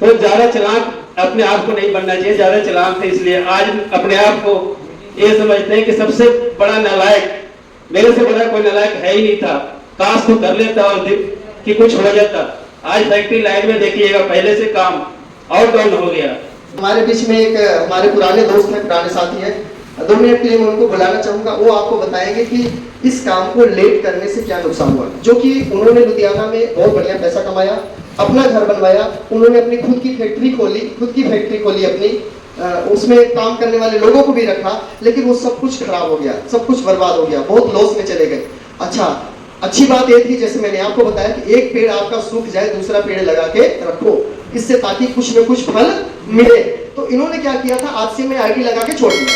तो ज्यादा चालाक अपने आप को नहीं बनना चाहिए, ज्यादा चालाक थे इसलिए आज अपने आप को ये समझते हैं कि सबसे बड़ा नालायक, मेरे से बड़ा कोई नालायक है ही नहीं था, काश तो कर लेता और कि कुछ हो जाता। आज फैक्ट्री लाइन में देखिएगा पहले से काम और डाउन हो गया। हमारे बीच में एक हमारे पुराने दोस्त हैं, पुराने साथी हैं, 2 मिनट के लिए मैं उनको बुलाना चाहूंगा। वो आपको बताएंगे कि इस काम को लेट करने से क्या नुकसान हुआ, जो कि उन्होंने लुधियाना में बहुत बढ़िया पैसा कमाया, अपना घर बनवाया, उन्होंने अपनी खुद की फैक्ट्री खोली अपनी, उसमें काम करने वाले लोगों को भी रखा, लेकिन वो सब कुछ खराब हो गया, सब कुछ बर्बाद हो गया, बहुत लॉस में चले गए। अच्छा, अच्छी बात ये थी जैसे मैंने आपको बताया कि एक पेड़ आपका सूख जाए दूसरा पेड़ लगा के रखो, इससे ताकि कुछ न कुछ फल मिले। तो इन्होंने क्या किया था, आज से मैं आईडी लगा के छोड़ दिया,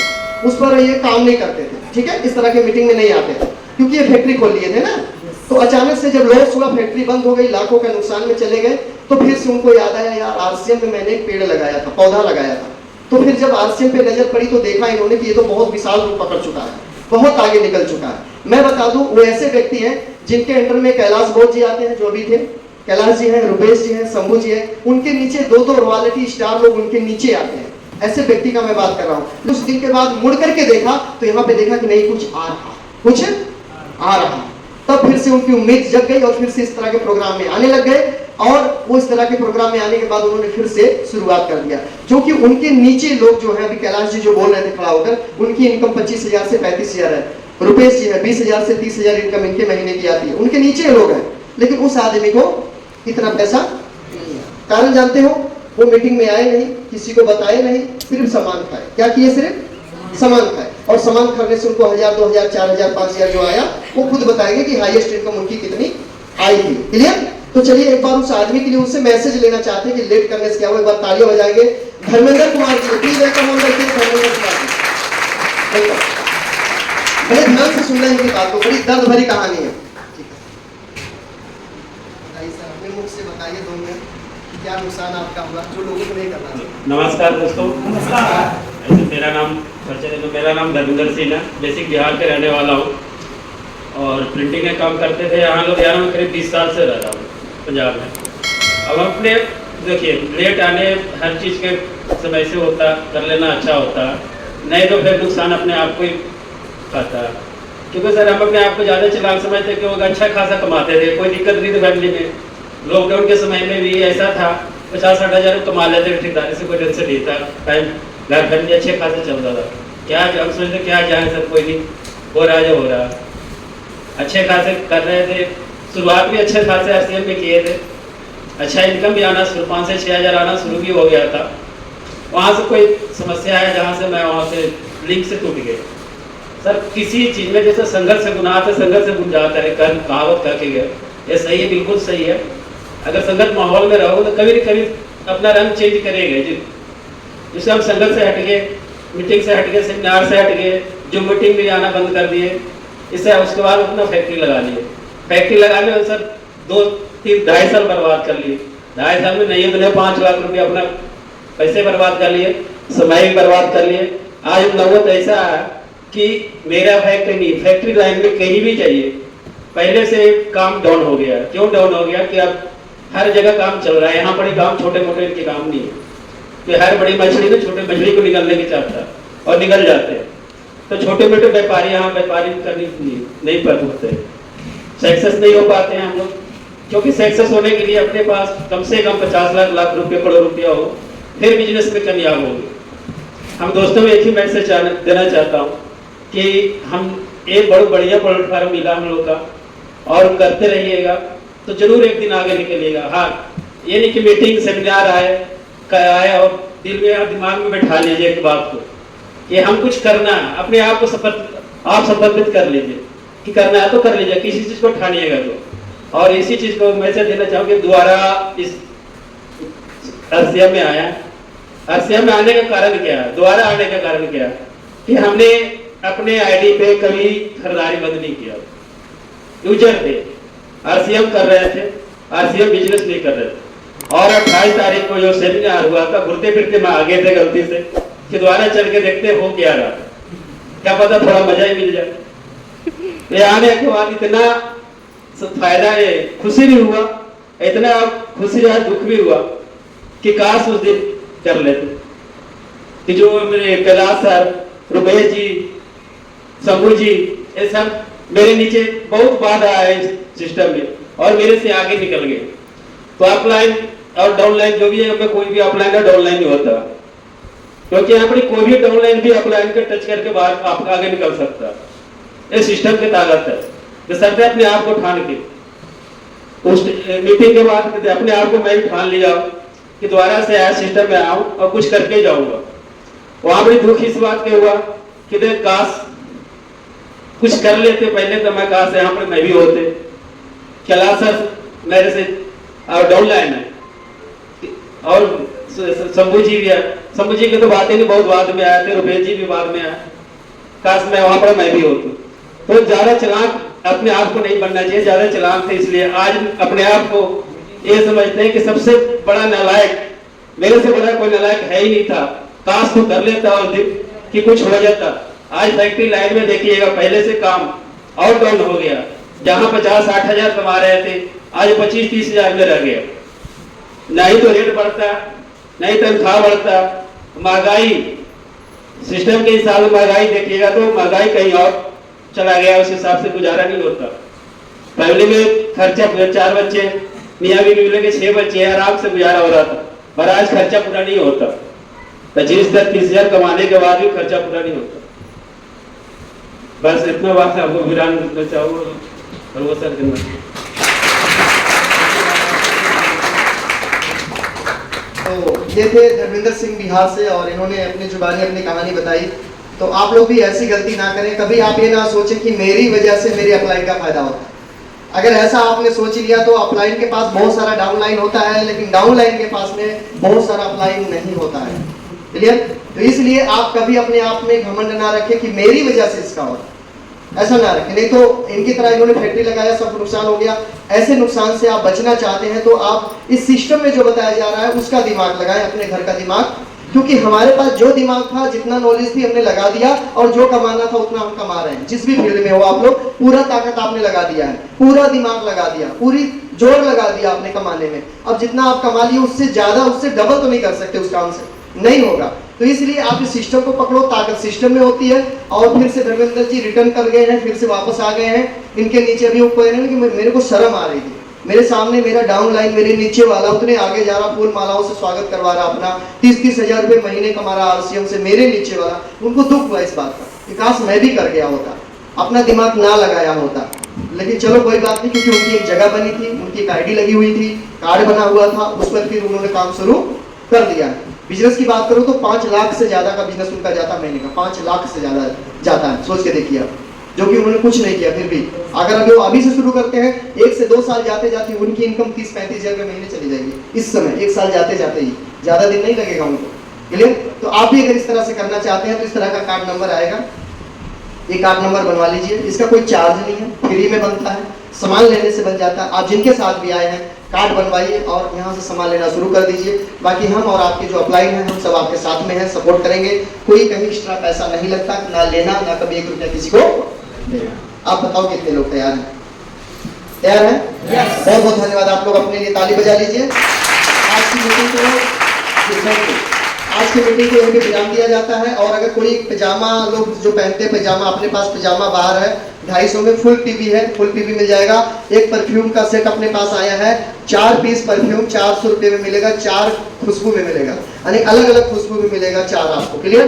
उस पर ये काम नहीं करते थे, ठीक है, इस तरह के मीटिंग में नहीं आते थे, क्योंकि ये फैक्ट्री खोल लिए थे ना। तो अचानक से जब लॉस हुआ, फैक्ट्री बंद हो गई, लाखों का नुकसान में चले गए, तो फिर से उनको याद आया, यार आरसीएम में मैंने एक पेड़ लगाया था, पौधा लगाया था। तो फिर जब आरसीएम पे नजर पड़ी तो देखा इन्होंने कि ये तो बहुत विशाल रूप पकड़ चुका है, बहुत आगे निकल चुका है। मैं बता दूं, वो ऐसे व्यक्ति हैं जिनके अंडर में कैलाश बोध जी आते हैं, जो भी थे, कैलाश जी हैं, रुपेश जी हैं, शंभू जी हैं, उनके नीचे 2-2 रॉयल्टी स्टार लोग उनके नीचे आते हैं। ऐसे व्यक्ति का मैं बात कर रहा हूँ। कुछ दिन के बाद मुड़ करके देखा तो यहाँ पे देखा कि नहीं, कुछ आ रहा। तब फिर से उनकी उम्मीद जग गई और फिर से इस तरह के प्रोग्राम में आने लग गए, और वो इस तरह के प्रोग्राम में आने के बाद उन्होंने फिर से शुरुआत कर दिया। जो कि उनके नीचे लोग जो है, अभी कैलाश जी जो बोल रहे थे खड़ा होकर, उनकी इनकम 25,000 से 35,000 है, रुपेश जी है 20,000 से 30,000 इनकम इनके महीने की आती है, उनके नीचे लोग हैं, लेकिन उस आदमी को इतना पैसा नहीं है। कारण जानते हो, वो मीटिंग में आए नहीं, किसी को बताए नहीं, सिर्फ सामान खाए। क्या किए? सिर्फ सामान खाए, और सामान खरीदने से उनको 1,000, 2,000, 4,000, 5,000 जो आया, वो खुद बताएंगे कि हाईएस्ट इनकम उनकी कितनी आई थी। क्लियर? तो चलिए एक बार उस आदमी के लिए उनसे मैसेज लेना चाहते हैं कि लेट करने से क्या हुआ। एक बार तालियां बजाएंगे Dharmendra Kumar ji, please welcome on the stage Dharmendra Kumar ji. बड़े ध्यान से सुनना इनकी बात को, बड़ी दर्द भरी कहानी है। अपने मुख से बताइए 2 मिनट, क्या नुकसान आपका हुआ जो लोगों को नहीं करना। नमस्कार दोस्तों, नमस्कार। मेरा नाम धर्मेंद्र सिंह है, बेसिक बिहार के रहने वाला हूँ और प्रिंटिंग का काम करते थे यहाँ लुधियाना में, करीब 20 साल से रहता हूँ पंजाब में। अब अपने देखिए, लेट आने हर चीज़ के समय से होता, कर लेना अच्छा होता, नहीं तो फिर नुकसान अपने आप को ही खाता। क्योंकि सर हम अपने आप को ज़्यादा चालाक समझते कि वो अच्छा खासा कमाते थे, कोई दिक्कत नहीं थी फैमिली में। लॉकडाउन के समय में भी ऐसा था, 50-60 हज़ार कमा लेते थे, ठेकेदारी से कोई टेंशन नहीं था, टाइम घर फैमिली अच्छे खासे चलता था। क्या हम सोचते क्या जाए सर, कोई नहीं, हो रहा जो हो रहा, अच्छे खासे कर रहे थे। शुरुआत भी अच्छे खासे आरसीएम में किए थे, अच्छा इनकम भी आना शुरू, 5 से 6 हज़ार आना शुरू भी हो गया था। वहाँ से कोई समस्या है जहाँ से मैं वहाँ से लिंक से टूट गए। सर किसी चीज़ में जैसे संघर्ष से गुनाह है, संघर्ष से गुण जाता है, कर कहावत कह के गए, ये सही है, बिल्कुल सही है। अगर संघर्ष माहौल में रहो तो कभी न कभी अपना रंग चेंज करेंगे। जिससे हम संघर्ष से हट गए, मीटिंग से हट गए, सेमिनार से हट गए, जो मीटिंग में आना बंद कर दिए, इससे उसके बाद अपना फैक्ट्री लगा लिए। फैक्ट्री लगाने में सर 2-3-2.5 साल बर्बाद कर लिए। 2.5 साल में नहीं बने 5 लाख रुपये अपना पैसे बर्बाद कर लिए, समय भी बर्बाद कर लिए। आज नौबत ऐसा है कि मेरा फैक्ट्री लाइन में कहीं भी चाहिए, पहले से काम डाउन हो गया। क्यों डाउन हो गया कि अब हर जगह काम चल रहा है, यहाँ बड़े काम छोटे मोटे इनके काम नहीं है कि हर बड़ी मछली को छोटे मछली को निकलने की चाहता है और निकल जाते हैं। तो छोटे मोटे व्यापारी यहाँ व्यापारी करनी नहीं पाते, सक्सेस नहीं हो पाते हैं हम लोग। क्योंकि सक्सेस होने के लिए अपने पास कम से कम 50 लाख रुपये, करोड़ रुपया हो, फिर बिजनेस में कामयाब होंगे। हम दोस्तों में एक ही मैसेज देना चाहता हूँ कि हम एक बड़ा बढ़िया प्लेटफार्म मिला हम लोग का, और करते रहिएगा तो जरूर एक दिन आगे निकलिएगा। हाँ, ये नहीं कि मीटिंग सेमिनार आए और दिल में और दिमाग में बैठा लीजिए एक बात को कि हम कुछ करना है, अपने आप को समर्पित कर लीजिए कि करना है तो कर लीजिए, किसी चीज को ठानिएगा तो। और इसी चीज को मैसेज देना चाहूँगी, दोबारा इस आरसीएम में आया। आरसीएम में आने का कारण क्या है, दोबारा आने का कारण क्या है कि हमने अपने आईडी पे कभी खरीदारी बंद नहीं किया। यूजर थे, आरसीएम कर रहे थे, आरसीएम बिजनेस नहीं कर रहे थे। और 28 तारीख को जो सेमिनार हुआ था, घुरते फिरते मैं आगे थे गलती से कि दोबारा चल के देखते हो क्या रहा, क्या पता थोड़ा मजा ही मिल जाए। ये आने के बाद इतना फायदा है, खुशी भी हुआ, इतना खुशी है, दुख भी हुआ कि काश उस दिन कर लेते, कि जो मेरे कैलाश सर, रुपेश जी, शंभू जी, ये सब मेरे नीचे बहुत बाधा है इस सिस्टम में और मेरे से आगे निकल गए। तो अपलाइन और डाउनलाइन जो भी है, हमें कोई भी अपलाइन और डाउनलाइन नहीं होता, क्योंकि यहाँ पर कोई भी डाउनलाइन भी अपलाइन के टच करके बाहर आप आगे निकल सकता है। ये सिस्टम की ताकत है, बशर्ते अपने आप को ठान के। उस मीटिंग के बाद अपने आप को मैं भी ठान लिया कि दोबारा से आया सिस्टम में आऊं और कुछ करके जाऊंगा। वहां बड़ी दुख इस बात के हुआ कि देख काश कुछ कर लेते पहले, तो मैं काश यहाँ पर मैं भी होते। कैलाश सर मेरे से डाउनलाइन है और शंभू जी भी है, शंभू जी की तो बातें नहीं बहुत बाद में आए थे, रुपेश जी भी बाद में आए, काश मैं वहां पर मैं भी होता। तो ज्यादा चालाक अपने आप को नहीं बनना चाहिए, ज्यादा चालाक थे इसलिए आज अपने आप को ये समझते हैं कि सबसे बड़ा नालायक, मेरे से बड़ा कोई नालायक है ही नहीं था, काश तो कर लेता और कि कुछ हो जाता। आज फैक्ट्री लाइन में देखिएगा, पहले से काम और डाउन हो गया, जहां 50-60 हजार कमा रहे थे आज 25-30 हजार में रह गया। नहीं तो रेट बढ़ता, नहीं तनख्वाह बढ़ता, महंगाई सिस्टम के हिसाब से महंगाई देखिएगा तो महंगाई कहीं और चला गया, उस हिसाब से गुजारा नहीं होता। फैमिली में खर्चा 4 बच्चे, मियाँ बीवी मिले के 6 बच्चे, आराम से गुजारा हो रहा था, पर आज खर्चा पूरा नहीं होता। 25-30 हजार कमाने के बाद भी खर्चा पूरा नहीं होता। बस इतना बात आपको विराम देना चाहूँगा और वो सर तो ये थे धर्मेंद्र सिंह बिहार से और इन्होंने अपनी जुबानी अपनी कहानी बताई। तो आप लोग भी ऐसी गलती ना करें, कभी आप ये ना सोचें कि मेरी वजह से मेरी अपलाइन का फायदा होता है। अगर ऐसा आपने सोच लिया तो अपलाइन के पास बहुत सारा डाउनलाइन होता है, लेकिन डाउनलाइन के पास में बहुत सारा अपलाइन नहीं होता है। क्लियर? तो इसलिए आप कभी अपने आप में घमंड ना रखें कि मेरी वजह से इसका होता, ऐसा ना रखें। नहीं तो इनकी तरह इन्होंने फैक्ट्री लगाया, सब नुकसान हो गया। ऐसे नुकसान से आप बचना चाहते हैं तो आप इस सिस्टम में जो बताया जा रहा है उसका दिमाग लगाएं, अपने घर का दिमाग, क्योंकि हमारे पास जो दिमाग था, जितना नॉलेज थी हमने लगा दिया और जो कमाना था उतना हम कमा रहे हैं। जिस भी फील्ड में हो आप लोग, पूरा ताकत आपने लगा दिया है, पूरा दिमाग लगा दिया, पूरी जोर लगा दिया आपने कमाने में। अब जितना आप कमा लिए उससे ज्यादा, उससे डबल तो नहीं कर सकते, उस काम से नहीं होगा। तो इसलिए आप इस सिस्टम को पकड़ो, ताकत सिस्टम में होती है। और फिर से धर्मेंद्र जी रिटर्न कर गए हैं, फिर से वापस आ गए हैं। इनके नीचे अभी वो कह रहे हैं कि मेरे को शर्म आ रही थी, मेरे सामने मेरा डाउन लाइन, मेरे नीचे वाला उतने आगे जा रहा, फूल मालाओं से स्वागत करवा रहा अपना, 30-30 हजार रुपए महीने कमा रहा आरसीएम से, मेरे नीचे वाला, उनको दुख हुआ इस बात का कि काश मैं भी कर गया होता, अपना दिमाग ना लगाया होता। लेकिन चलो कोई बात नहीं, क्योंकि उनकी एक जगह बनी थी, उनकी एक आईडी लगी हुई थी, कार्ड बना हुआ था, उस पर फिर उन्होंने काम शुरू कर दिया। बिजनेस की बात करूं तो 5 लाख से ज्यादा का बिजनेस उनका जाता महीने का, 5 लाख से ज्यादा जाता है, सोच के देखिए आप, जो कि उन्होंने कुछ नहीं किया। फिर भी अगर अभी वो अभी से शुरू करते हैं, 1 से 2 साल जाते जाते उनकी इनकम 30-35 हजार रुपये महीने चली जाएगी इस समय, 1 साल जाते जाते ही, ज्यादा दिन नहीं लगेगा उनको। क्लियर? तो आप भी अगर इस तरह से करना चाहते हैं तो इस तरह का कार्ड नंबर आएगा, ये कार्ड नंबर बनवा लीजिए। इसका कोई चार्ज नहीं है, फ्री में बनता है, सामान लेने से बन जाता है। आप जिनके साथ भी आए हैं कार्ड बनवाइए और यहाँ से सामान लेना शुरू कर दीजिए। बाकी हम और आपके जो अपलाइन हैं हम सब आपके साथ में हैं, सपोर्ट करेंगे। कोई कहीं एक्स्ट्रा पैसा नहीं लगता, ना लेना ना कभी 1 रुपया किसी को देना। आप बताओ कितने लोग तैयार हैं? तैयार हैं? बहुत बहुत धन्यवाद। आप लोग अपने लिए ताली बजा लीजिए। आज की मीटिंग को आज की मीटिंग को यहीं पे विराम दिया जाता है। और अगर कोई पैजामा लोग जो पहनते हैं, पैजामा अपने पास पैजामा बाहर है 250 में, फुल पीवी है, फुल पीवी मिल जाएगा। एक परफ्यूम का सेट अपने पास आया है, 4 पीस परफ्यूम 400 रुपये में मिलेगा, 4 खुशबू में मिलेगा, यानी अलग अलग खुशबू में मिलेगा 4 आपको। क्लियर?